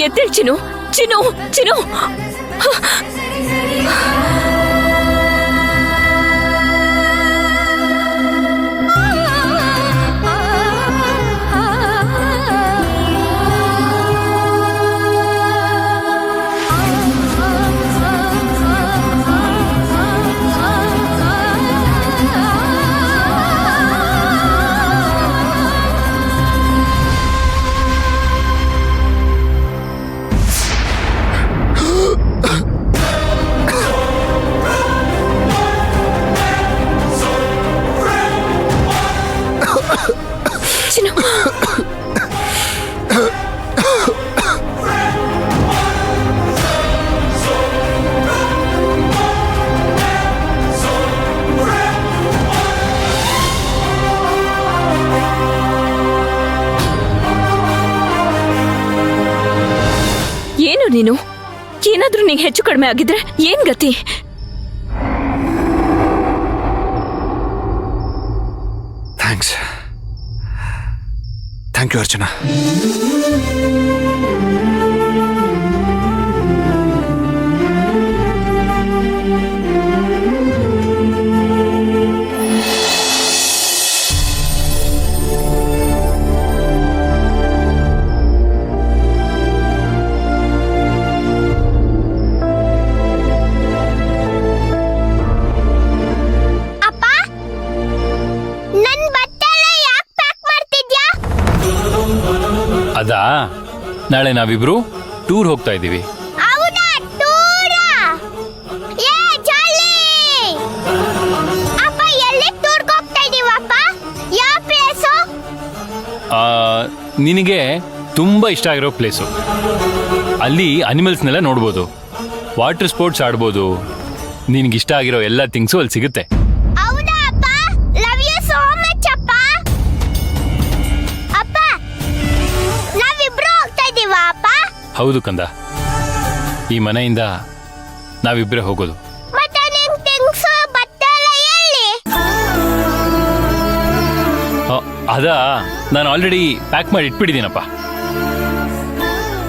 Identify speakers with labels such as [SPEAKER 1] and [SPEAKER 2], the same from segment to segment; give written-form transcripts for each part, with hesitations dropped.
[SPEAKER 1] ಎದ್ದೇಳ್ ಚಿನ್ನು, ಚಿನ್ನು, ಚಿನ್ನು. ಏನು ನೀನು? ಏನಾದ್ರೂ ನಿಂಗೆ ಹೆಚ್ಚು ಕಡಿಮೆ ಆಗಿದ್ರೆ ಏನ್ ಗತಿ?
[SPEAKER 2] Thank you Archana.
[SPEAKER 3] ಅದಾ, ನಾಳೆ ನಾವಿಬ್ರು ಟೂರ್ ಹೋಗ್ತಾ ಇದ್ದೀವಿ. ನಿನಗೆ ತುಂಬಾ ಇಷ್ಟ ಆಗಿರೋ ಪ್ಲೇಸು. ಅಲ್ಲಿ ಅನಿಮಲ್ಸ್ನೆಲ್ಲ ನೋಡ್ಬೋದು, ವಾಟರ್ ಸ್ಪೋರ್ಟ್ಸ್ ಆಡ್ಬೋದು. ನಿನಗಿಷ್ಟ ಆಗಿರೋ ಎಲ್ಲ ಥಿಂಗ್ಸು ಅಲ್ಲಿ ಸಿಗುತ್ತೆ. ಹೌದು ಕಂದ, ಈ ಮನೆಯಿಂದ ನಾವಿಬ್ಬರೇ ಹೋಗೋದು. ಅದಾ, ನಾನು ಆಲ್ರೆಡಿ ಪ್ಯಾಕ್ ಮಾಡಿ ಇಟ್ಬಿಟ್ಟಿದ್ದೀನಪ್ಪ.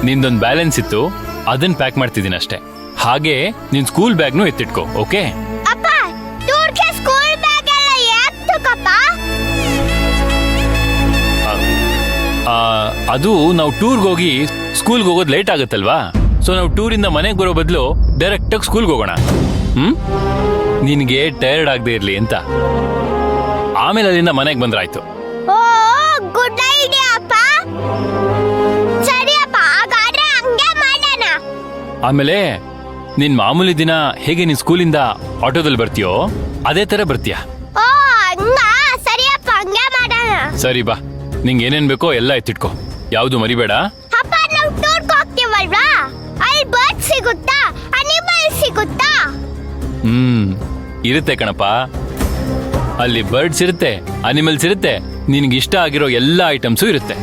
[SPEAKER 3] ನಿಂದೊಂದು ಬ್ಯಾಲೆನ್ಸ್ ಇತ್ತು, ಅದನ್ನ ಪ್ಯಾಕ್ ಮಾಡ್ತಿದ್ದೀನಿ ಅಷ್ಟೇ. ಹಾಗೆ ನಿನ್ ಸ್ಕೂಲ್ ಬ್ಯಾಗ್ನು ಎತ್ತಿಟ್ಕೋ, ಓಕೆ? ಅದು ನಾವು ಟೂರ್ಗೆ ಹೋಗಿ ಸ್ಕೂಲ್ಗೆ ಹೋಗೋದು ಲೇಟ್ ಆಗುತ್ತಲ್ವಾ, ಸೊ ನಾವು ಟೂರಿಂದ ಮನೆಗೆ ಬರೋ ಬದಲು ಡೈರೆಕ್ಟಾಗಿ ಸ್ಕೂಲ್ಗೆ ಹೋಗೋಣ. ನಿನಗೆ ಟೈರ್ಡ್ ಆಗದೆ ಇರಲಿ ಅಂತ. ಆಮೇಲೆ ಅಲ್ಲಿಂದ ಮನೆಗೆ ಬಂದ್ರಾಯ್ತು. ಆಮೇಲೆ ನಿನ್ ಮಾಮೂಲಿ ದಿನ ಹೇಗೆ ನೀನ್ ಸ್ಕೂಲಿಂದ ಆಟೋದಲ್ಲಿ ಬರ್ತೀಯೋ ಅದೇ ತರ ಬರ್ತೀಯ. ಸರಿ ಬಾ, ನಿಂಗೆ ಏನೇನ್ ಬೇಕೋ ಎಲ್ಲ ಎತ್ತಿಟ್ಕೋ, ಯಾವ್ದು ಮರಿಬೇಡ. ಇರುತ್ತೆ ಕಣಪ್ಪ, ಅಲ್ಲಿ ಬರ್ಡ್ಸ್ ಇರುತ್ತೆ, ಅನಿಮಲ್ಸ್ ಇರುತ್ತೆ, ನಿನ್ಗೆ ಇಷ್ಟ ಆಗಿರೋ ಎಲ್ಲ ಐಟಮ್ಸು ಇರುತ್ತೆ.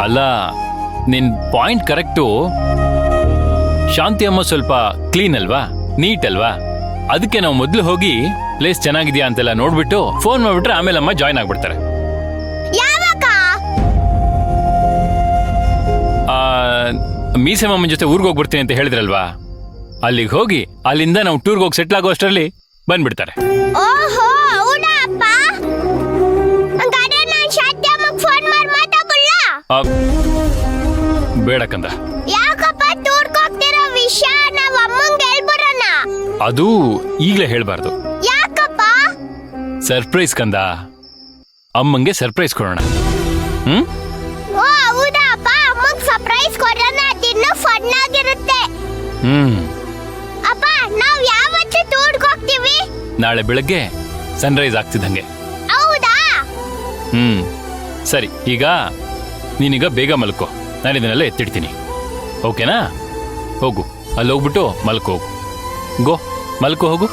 [SPEAKER 3] ಅಲ್ಲ, ನಿನ್ ಪಾಯಿಂಟ್ ಕರೆಕ್ಟು. ಶಾಂತಿ ಅಮ್ಮ ಸ್ವಲ್ಪ ಕ್ಲೀನ್ ಅಲ್ವಾ, ನೀಟ್ ಅಲ್ವಾ? ಅದಕ್ಕೆ ನಾವು ಮೊದಲು ಹೋಗಿ ಪ್ಲೇಸ್ ಚೆನ್ನಾಗಿದ್ಯಾ ಅಂತೆಲ್ಲ ನೋಡ್ಬಿಟ್ಟು ಫೋನ್ ಮಾಡ್ಬಿಟ್ರೆ ಆಮೇಲೆ ಅಮ್ಮ ಜಾಯ್ನ್ ಆಗ್ಬಿಡ್ತಾರೆ. ಮೀಸೆ ಮಾಮನ್ ಜೊತೆ ಊರ್ಗ್ ಹೋಗ್ಬಿಡ್ತೀನಿ ಅಂತ ಹೇಳಿದ್ರಲ್ವಾ, ಅಲ್ಲಿಗೆ ಹೋಗಿ ಅಲ್ಲಿಂದ ನಾವು ಟೂರ್ಗೆ ಹೋಗಿ ಸೆಟ್ಲ್ ಆಗೋ ಅಷ್ಟರಲ್ಲಿ ಬಂದ್ಬಿಡ್ತಾರೆ. ಬೇಡ ಕಂದ, ಅದು ಈಗಲೇ ಹೇಳ್ಬಾರ್ದು. ಸರ್ಪ್ರೈಸ್ ಕಂದ, ಅಮ್ಮಂಗೆ ಸರ್ಪ್ರೈಸ್ ಕೊಡೋಣ. ನಾಳೆ ಬೆಳಗ್ಗೆ ಸನ್ರೈಸ್ ಆಗ್ತಿದ್ದಂಗೆ. ಸರಿ, ಈಗ ನೀನೀಗ ಬೇಗ ಮಲ್ಕೋ, ನಾನು ಇದನ್ನೆಲ್ಲ ಎತ್ತಿಡ್ತೀನಿ, ಓಕೆನಾ? ಹೋಗು, ಅಲ್ಲಿ ಹೋಗ್ಬಿಟ್ಟು ಮಲ್ಕೋ ಹೋಗು. ಗೋ, ಮಲ್ಕೋ ಹೋಗು.